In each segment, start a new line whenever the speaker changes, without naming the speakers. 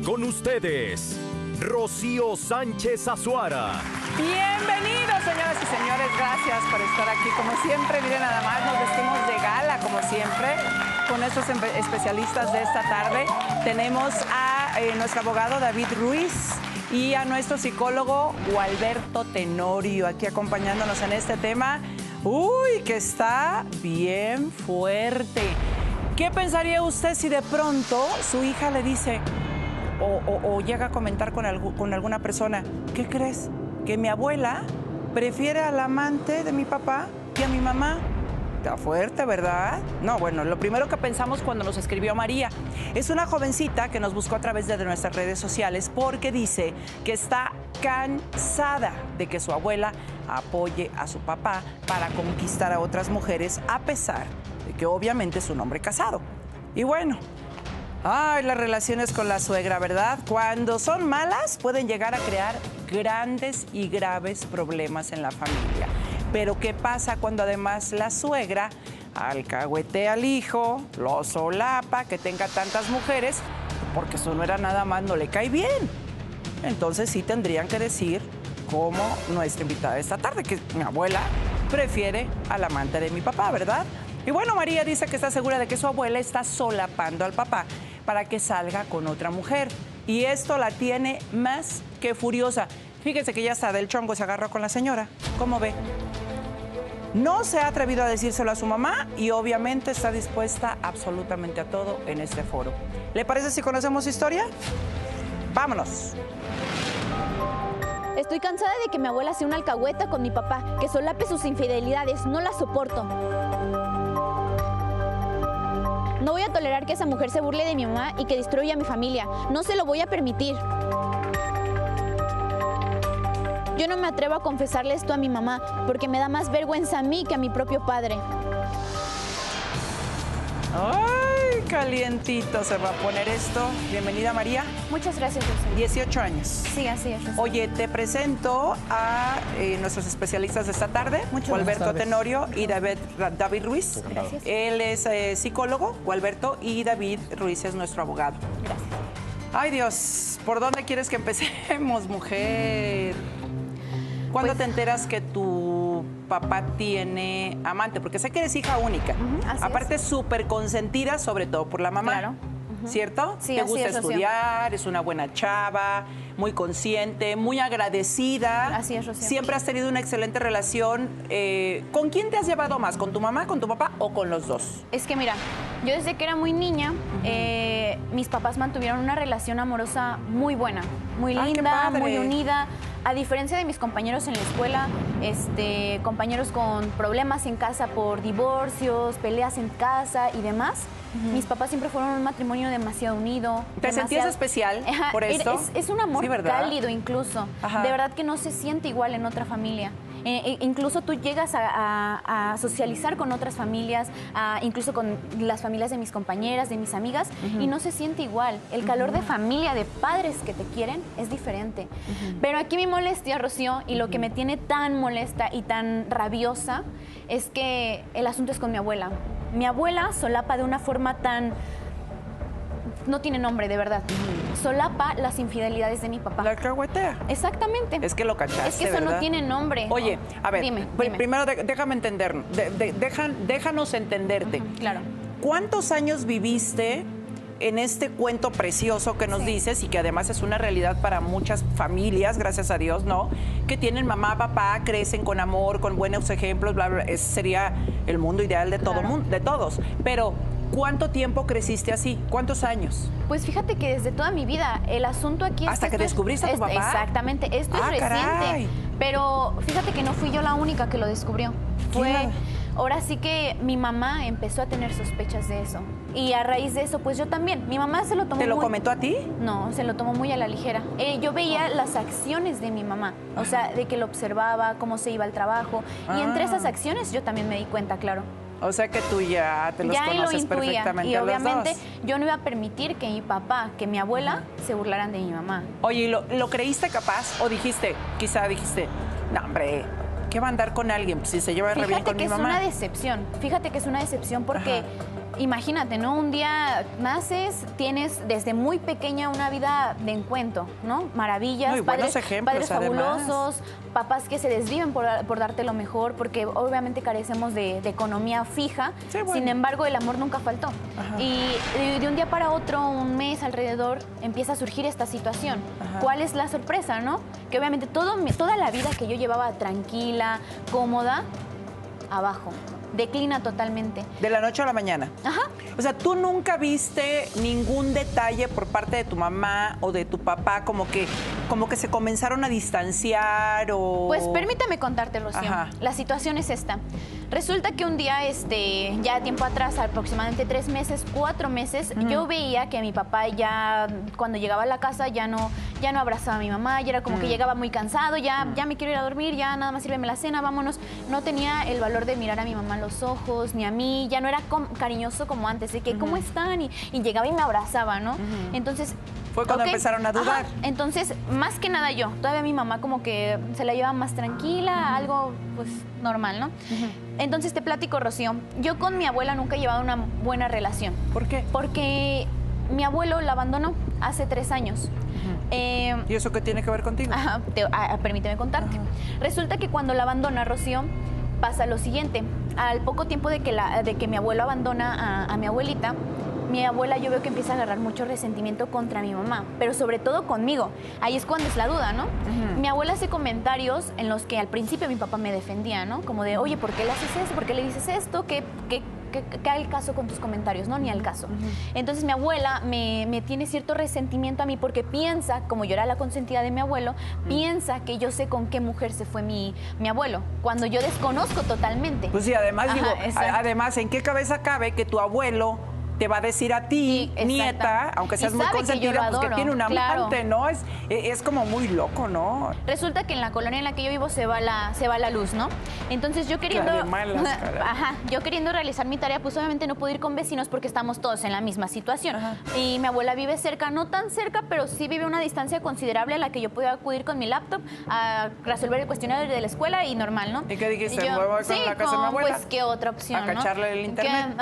Con ustedes, Rocío Sánchez Azuara.
Bienvenidos, señoras y señores. Gracias por estar aquí. Como siempre, miren nada más, nos vestimos de gala, como siempre, con nuestros especialistas de esta tarde. Tenemos a nuestro abogado David Ruiz y a nuestro psicólogo Gualberto Tenorio, aquí acompañándonos en este tema. Uy, que está bien fuerte. ¿Qué pensaría usted si de pronto su hija le dice o llega a comentar con alguna persona, ¿qué crees? Que mi abuela prefiere al amante de mi papá que a mi mamá? Está fuerte, ¿verdad? No, bueno, lo primero que pensamos cuando nos escribió María es una jovencita que nos buscó a través de nuestras redes sociales porque dice que está cansada de que su abuela apoye a su papá para conquistar a otras mujeres, a pesar de que obviamente es un hombre casado. Y bueno, ay, las relaciones con la suegra, ¿verdad? Cuando son malas pueden llegar a crear grandes y graves problemas en la familia. Pero ¿qué pasa cuando además la suegra alcahuetea al hijo, lo solapa, que tenga tantas mujeres? Porque su nuera nada más no le cae bien. Entonces sí tendrían que decir, como nuestra invitada de esta tarde, que mi abuela prefiere al amante de mi papá, ¿verdad? Y bueno, María dice que está segura de que su abuela está solapando al papá para que salga con otra mujer. Y esto la tiene más que furiosa. Fíjese que ya está del chongo, se agarró con la señora. ¿Cómo ve? No se ha atrevido a decírselo a su mamá y obviamente está dispuesta absolutamente a todo en este foro. ¿Le parece si conocemos su historia? ¡Vámonos!
Estoy cansada de que mi abuela sea una alcahueta con mi papá, que solape sus infidelidades, no la soporto. No voy a tolerar que esa mujer se burle de mi mamá y que destruya a mi familia. No se lo voy a permitir. Yo no me atrevo a confesarle esto a mi mamá porque me da más vergüenza a mí que a mi propio padre.
¡Ay, calientito se va a poner esto! Bienvenida, María.
Muchas gracias, Rocío.
18 años.
Sí, así es, Rocío.
Oye, te presento a nuestros especialistas de esta tarde, Gualberto Tenorio y David Ruiz.
Gracias.
Él es psicólogo, Gualberto, y David Ruiz es nuestro abogado.
Gracias.
Ay, Dios, ¿por dónde quieres que empecemos, mujer? ¿Cuándo te enteras que tu papá tiene amante? Porque sé que eres hija única.
Así
Aparte,
es.
súper consentida, sobre todo por la mamá.
Claro.
¿Cierto?
Sí,
te
así
gusta
es, Rocío.
estudiar, es una buena chava, muy consciente, muy agradecida.
Así es, Rocío.
Siempre has tenido una excelente relación. ¿Con quién te has llevado más? ¿Con tu mamá, con tu papá o con los dos?
Es que mira, yo desde que era muy niña, mis papás mantuvieron una relación amorosa muy buena, muy
Ay, qué
linda,
padre.
muy unida. A diferencia de mis compañeros en la escuela, compañeros con problemas en casa por divorcios, peleas en casa y demás, mis papás siempre fueron un matrimonio demasiado unido.
¿Te sentías especial por esto?
Es un amor
Sí, ¿verdad?
cálido incluso.
Ajá.
De verdad que no se siente igual en otra familia. Incluso tú llegas a socializar con otras familias, incluso con las familias de mis compañeras, de mis amigas, y no se siente igual. El calor de familia, de padres que te quieren, es diferente. Pero aquí mi molestia, Rocío, y lo que me tiene tan molesta y tan rabiosa, es que el asunto es con mi abuela. Mi abuela solapa de una forma tan... No tiene nombre, de verdad. Solapa las infidelidades de mi papá.
La alcahuetea.
Exactamente.
Es que lo cachaste,
Es que eso
¿verdad?
no tiene nombre.
Oye, a ver,
Dime.
primero déjame entender, déjanos entenderte.
Claro.
¿Cuántos años viviste en este cuento precioso que nos dices y que además es una realidad para muchas familias, gracias a Dios, ¿no? Que tienen mamá, papá, crecen con amor, con buenos ejemplos, bla, bla. Ese sería el mundo ideal de todo mundo, de todos. Pero ¿cuánto tiempo creciste así? ¿Cuántos años?
Pues fíjate que desde toda mi vida, el asunto aquí es
¿Hasta que
esto
descubriste a tu papá?
Exactamente, esto es reciente.
Caray.
Pero fíjate que no fui yo la única que lo descubrió. Ahora sí que mi mamá empezó a tener sospechas de eso. Y a raíz de eso, pues yo también. Mi mamá se lo tomó
¿Te lo comentó a ti?
No, se lo tomó muy a la ligera. Yo veía las acciones de mi mamá, o sea, de que lo observaba, cómo se iba al trabajo. Y entre esas acciones yo también me di cuenta, claro.
O sea que tú ya te los conoces perfectamente
y
a los
obviamente
dos.
yo no iba a permitir que mi papá, que mi abuela se burlaran de mi mamá.
Oye, ¿lo creíste capaz o quizá dijiste, no, hombre, ¿qué va a andar con alguien si se lleva re bien con mi mamá?
Fíjate que es una decepción. Fíjate que es una decepción porque imagínate, ¿no? Un día naces, tienes desde muy pequeña una vida de encuentro, ¿no? Maravillas,
No, y buenos ejemplos,
padres fabulosos, papás que se desviven por darte lo mejor, porque obviamente carecemos de economía fija.
Sí, bueno.
Sin embargo, el amor nunca faltó.
Ajá.
Y de un día para otro, un mes alrededor, empieza a surgir esta situación.
Ajá.
¿Cuál es la sorpresa, no? Que obviamente toda la vida que yo llevaba tranquila, cómoda, abajo. Declina totalmente.
De la noche a la mañana.
Ajá.
O sea, ¿tú nunca viste ningún detalle por parte de tu mamá o de tu papá como que se comenzaron a distanciar o...?
Pues permítame contarte, Rocío.
Ajá.
La situación es esta. Resulta que un día, ya tiempo atrás, aproximadamente 3 meses, 4 meses, yo veía que mi papá ya, cuando llegaba a la casa, ya no abrazaba a mi mamá, ya era como que llegaba muy cansado, ya me quiero ir a dormir, ya nada más sírveme la cena, vámonos. No tenía el valor de mirar a mi mamá a los ojos, ni a mí, ya no era cariñoso como antes, de que, ¿cómo están? Y llegaba y me abrazaba, ¿no? Entonces...
Fue cuando empezaron a dudar.
Ajá. Entonces, más que nada yo, todavía mi mamá como que se la lleva más tranquila, algo pues normal, ¿no? Entonces te platico, Rocío, yo con mi abuela nunca he llevado una buena relación.
¿Por qué?
Porque mi abuelo la abandonó hace 3 años.
¿Y eso qué tiene que ver contigo?
Ajá, permíteme contarte. Resulta que cuando la abandona, Rocío, pasa lo siguiente. Al poco tiempo de que mi abuelo abandona a mi abuelita, mi abuela yo veo que empieza a agarrar mucho resentimiento contra mi mamá, pero sobre todo conmigo. Ahí es cuando es la duda, ¿no? Mi abuela hace comentarios en los que al principio mi papá me defendía, ¿no? Como de, oye, ¿por qué le haces eso? ¿Por qué le dices esto? ¿Qué al caso con tus comentarios? No, ni al caso. Entonces mi abuela me tiene cierto resentimiento a mí porque piensa, como yo era la consentida de mi abuelo, piensa que yo sé con qué mujer se fue mi abuelo, cuando yo desconozco totalmente.
Pues sí, además,
Ajá,
además, ¿en qué cabeza cabe que tu abuelo te va a decir a ti,
Sí,
nieta, aunque seas
y
muy
sabe que yo
consentida,
lo
pues que
adoro,
tiene un
claro.
amante, ¿no? Es como muy loco, ¿no?
Resulta que en la colonia en la que yo vivo se va la luz, ¿no? Entonces yo queriendo...
La de malas, caray.
Ajá, yo queriendo realizar mi tarea, pues obviamente no puedo ir con vecinos porque estamos todos en la misma situación.
Ajá.
Y mi abuela vive cerca, no tan cerca, pero sí vive a una distancia considerable a la que yo podía acudir con mi laptop a resolver el cuestionario de la escuela y normal, ¿no?
¿Y qué dijiste?
Y yo,
¿Me voy con la casa de mi abuela?
Pues, ¿qué otra opción,
¿A cacharle el internet?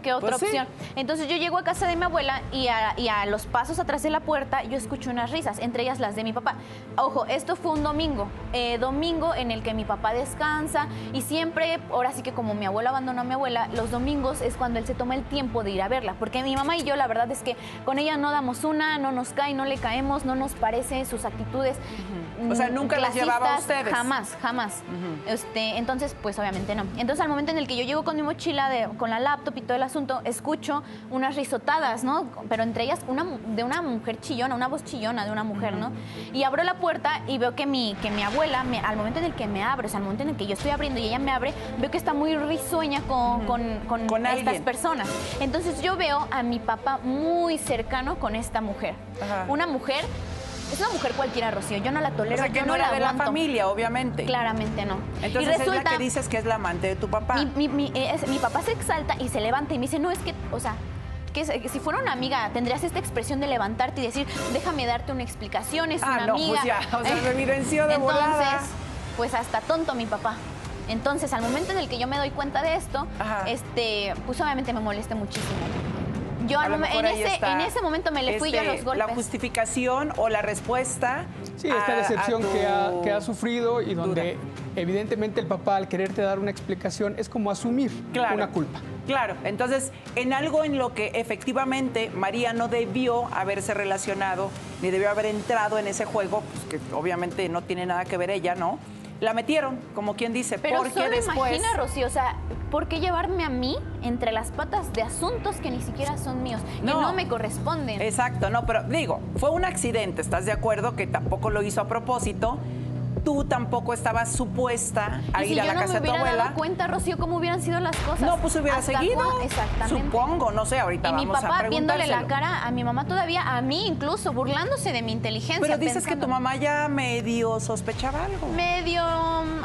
¿Qué otra
Pues sí.
opción? Entonces yo llego a casa de mi abuela y a los pasos atrás de la puerta yo escucho unas risas, entre ellas las de mi papá. Ojo, esto fue un domingo en el que mi papá descansa y siempre, ahora sí que como mi abuelo abandonó a mi abuela, los domingos es cuando él se toma el tiempo de ir a verla, porque mi mamá y yo la verdad es que con ella no damos una, no nos cae, no le caemos, no nos parece sus actitudes.
O sea, ¿nunca las llevaba a ustedes?
Jamás. Entonces, pues obviamente no. Entonces, al momento en el que yo llego con mi mochila, con la laptop y todo el asunto, escucho unas risotadas, ¿no? Pero entre ellas de una mujer chillona, una voz chillona de una mujer, ¿no? Y abro la puerta y veo que mi abuela, al momento en el que me abre, o sea, al momento en el que yo estoy abriendo y ella me abre, veo que está muy risueña con estas
alguien.
personas. Entonces, yo veo a mi papá muy cercano con esta mujer.
Ajá.
Una mujer... Es una mujer cualquiera, Rocío. Yo no la tolero,
O sea, que
yo
no
no
era
la
de la
aguanto.
familia, obviamente.
Claramente no.
Entonces es la que dices que es la amante de tu papá.
Mi papá se exalta y se levanta y me dice, no, es que, o sea, que si fuera una amiga tendrías esta expresión de levantarte y decir, déjame darte una explicación, es una amiga.
Pues ya, o sea, lo evidenció de volada.
Entonces, pues hasta tonto mi papá. Entonces, al momento en el que yo me doy cuenta de esto,
Ajá.
pues obviamente me molesta muchísimo. Yo
A lo mejor ahí está,
en ese momento me le fui yo a los golpes.
La justificación o la respuesta.
Sí, esta decepción que ha sufrido y donde evidentemente el papá al quererte dar una explicación es como asumir una culpa.
Claro, entonces en algo en lo que efectivamente María no debió haberse relacionado ni debió haber entrado en ese juego, pues que obviamente no tiene nada que ver ella, ¿no? La metieron, como quien dice,
pero
porque
solo
después...
imagina, Rocío, o sea, ¿por qué llevarme a mí entre las patas de asuntos que ni siquiera son míos, que no me corresponden?
Exacto, no, pero digo, fue un accidente, ¿estás de acuerdo? Que tampoco lo hizo a propósito. Tú tampoco estabas supuesta a ir a la casa de tu abuela.
Si yo no me hubiera dado cuenta, Rocío, cómo hubieran sido las cosas.
No, pues hubiera seguido.
Exactamente.
Supongo, no sé, ahorita
y
vamos a
mi papá
preguntárselo.
viéndole la cara a mi mamá todavía, a mí incluso, burlándose de mi inteligencia.
Pero dices que
pensando,
tu mamá ya medio sospechaba algo.
medio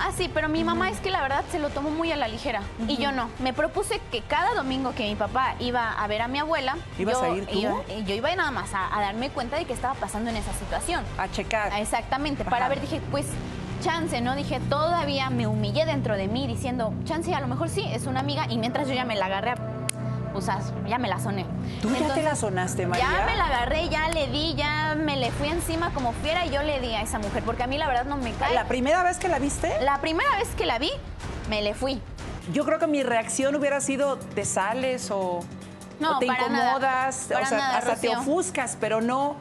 así, pero mi mamá es que la verdad se lo tomó muy a la ligera. Y yo no. Me propuse que cada domingo que mi papá iba a ver a mi abuela,
¿Ibas a ir tú?
yo iba nada más a darme cuenta de que estaba pasando en esa situación.
A checar.
Exactamente, para ver, dije, pues chance, ¿no? Dije, todavía me humillé dentro de mí diciendo, chance, a lo mejor sí, es una amiga, y mientras yo ya me la agarré o sea, ya me la soné.
¿Tú ya te la sonaste, María?
Ya me la agarré, ya le di, ya me le fui encima como fiera y yo le di a esa mujer, porque a mí la verdad no me cae.
¿La primera vez que la viste?
La primera vez que la vi, me le fui.
Yo creo que mi reacción hubiera sido, ¿te sales o te
para
incomodas?
nada,
o sea,
nada,
hasta te
Rocío.
ofuscas, pero no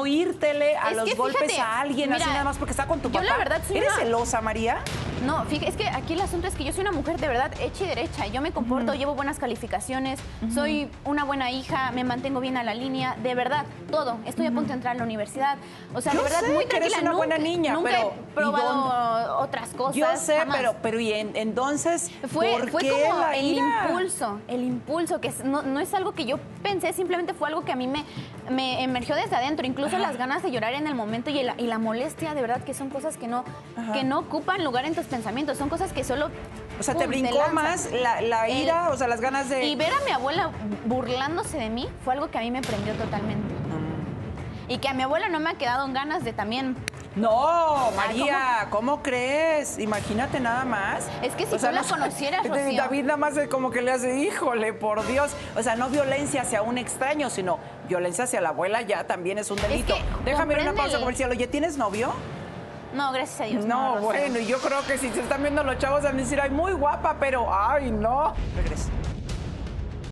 írtele a
Es
los
que
golpes
fíjate,
a alguien así
mira,
nada más porque está con tu
yo
papá.
la verdad soy
¿Eres
una-
celosa, María?
No, fíjate, es que aquí el asunto es que yo soy una mujer de verdad hecha y derecha. Yo me comporto, llevo buenas calificaciones, soy una buena hija, me mantengo bien a la línea, de verdad, todo. Estoy a punto de entrar a la universidad. O sea,
Yo
de verdad,
sé
muy
que eres
tranquila.
una buena niña,
nunca
pero,
he probado otras cosas.
Yo sé,
jamás.
pero y entonces,
Fue
¿por qué
como
la
el
ira?
impulso, que no es algo que yo pensé, simplemente fue algo que a mí me emergió desde adentro, incluso las ganas de llorar en el momento y la molestia, de verdad, que son cosas que no ocupan lugar en tus pensamientos, son cosas que solo...
O sea, ¿te
pum,
brincó
lanzan.
más la ira, o sea, las ganas de...?
Y ver a mi abuela burlándose de mí fue algo que a mí me prendió totalmente. Y que a mi abuela no me ha quedado en ganas de también...
No, María, ¿cómo crees? Imagínate nada más.
Es que si tú la conocieras, Rocío.
David nada más como que le hace, híjole, por Dios. O sea, no violencia hacia un extraño, sino violencia hacia la abuela ya también es un delito.
que
Déjame ir a una pausa
compréndele.
comercial. Oye, ¿tienes novio?
No, gracias a Dios.
No,
Rocío.
bueno, y yo creo que si se están viendo los chavos van a decir, ay, muy guapa, pero, ay, no. Regresa.